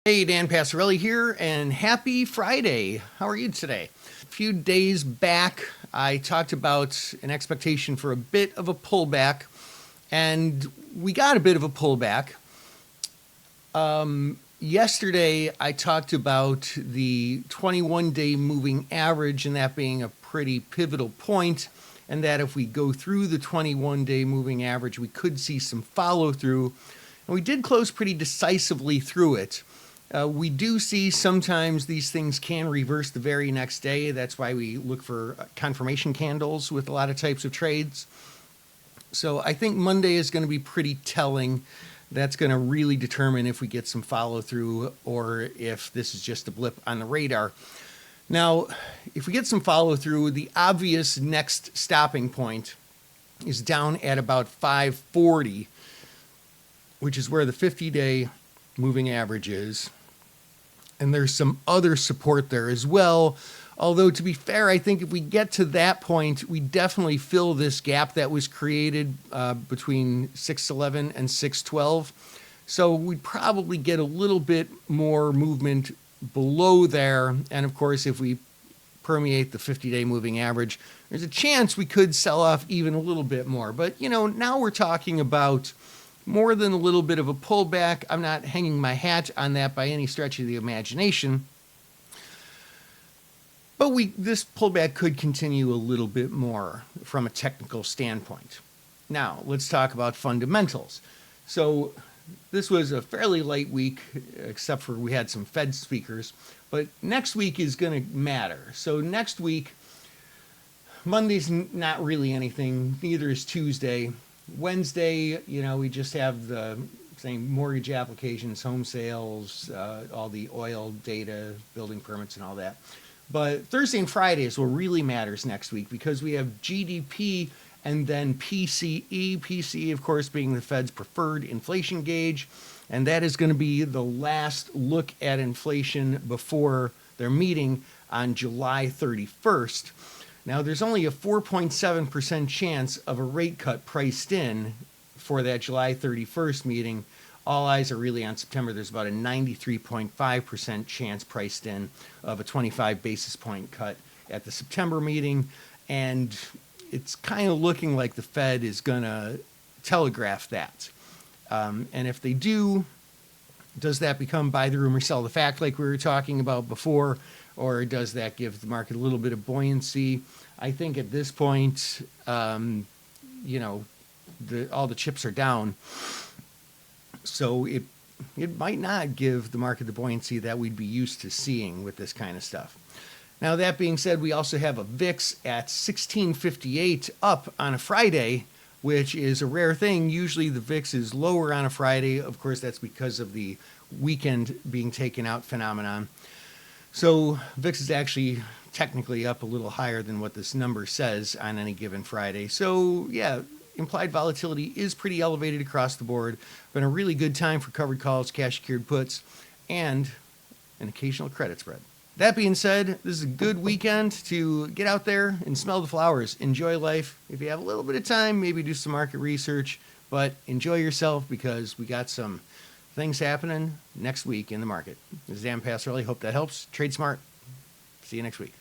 Hey, Dan Passarelli here, and happy Friday. How are you today? A few days back, I talked about an expectation for a bit of a pullback, and we got a bit of a pullback. Yesterday, I talked about the 21-day moving average and that being a pretty pivotal point, and that if we go through the 21-day moving average, we could see some follow-through. And we did close pretty decisively through it. We do see sometimes these things can reverse the very next day. That's why we look for confirmation candles with a lot of types of trades. So I think Monday is going to be pretty telling. That's going to really determine if we get some follow through or if this is just a blip on the radar. Now, if we get some follow through, the obvious next stopping point is down at about 540, which is where the 50-day moving average is. And there's some other support there as well. Although, to be fair, I think if we get to that point, we definitely fill this gap that was created between 611 and 612. So we'd probably get a little bit more movement below there. And of course, if we permeate the 50-day moving average, there's a chance we could sell off even a little bit more. But, you know, now we're talking about more than a little bit of a pullback. I'm not hanging my hat on that by any stretch of the imagination. But this pullback could continue a little bit more from a technical standpoint. Now, let's talk about fundamentals. So this was a fairly light week, except for we had some Fed speakers. But next week is going to matter. So next week, Monday's not really anything. Neither is Tuesday. Wednesday, you know, we just have the same mortgage applications, home sales, all the oil data, building permits and all that. But Thursday and Friday is what really matters next week because we have GDP and then PCE. PCE, of course, being the Fed's preferred inflation gauge. And that is going to be the last look at inflation before their meeting on July 31st. Now, there's only a 4.7% chance of a rate cut priced in for that July 31st meeting. All eyes are really on September. There's about a 93.5% chance priced in of a 25 basis point cut at the September meeting. And it's kind of looking like the Fed is going to telegraph that. And if they do, does that become buy the rumor, sell the fact like we were talking about before? Or does that give the market a little bit of buoyancy? I think at this point, you know, all the chips are down. So it might not give the market the buoyancy that we'd be used to seeing with this kind of stuff. Now, that being said, we also have a VIX at 1658 up on a Friday, which is a rare thing. Usually the VIX is lower on a Friday. Of course, that's because of the weekend being taken out phenomenon. So VIX is actually technically up a little higher than what this number says on any given Friday. So yeah, implied volatility is pretty elevated across the board. Been a really good time for covered calls, cash secured puts, and an occasional credit spread. That being said, this is a good weekend to get out there and smell the flowers. Enjoy life. If you have a little bit of time, maybe do some market research, but enjoy yourself because we got some things happening next week in the market. This is Dan Passarelli. Hope that helps. Trade smart. See you next week.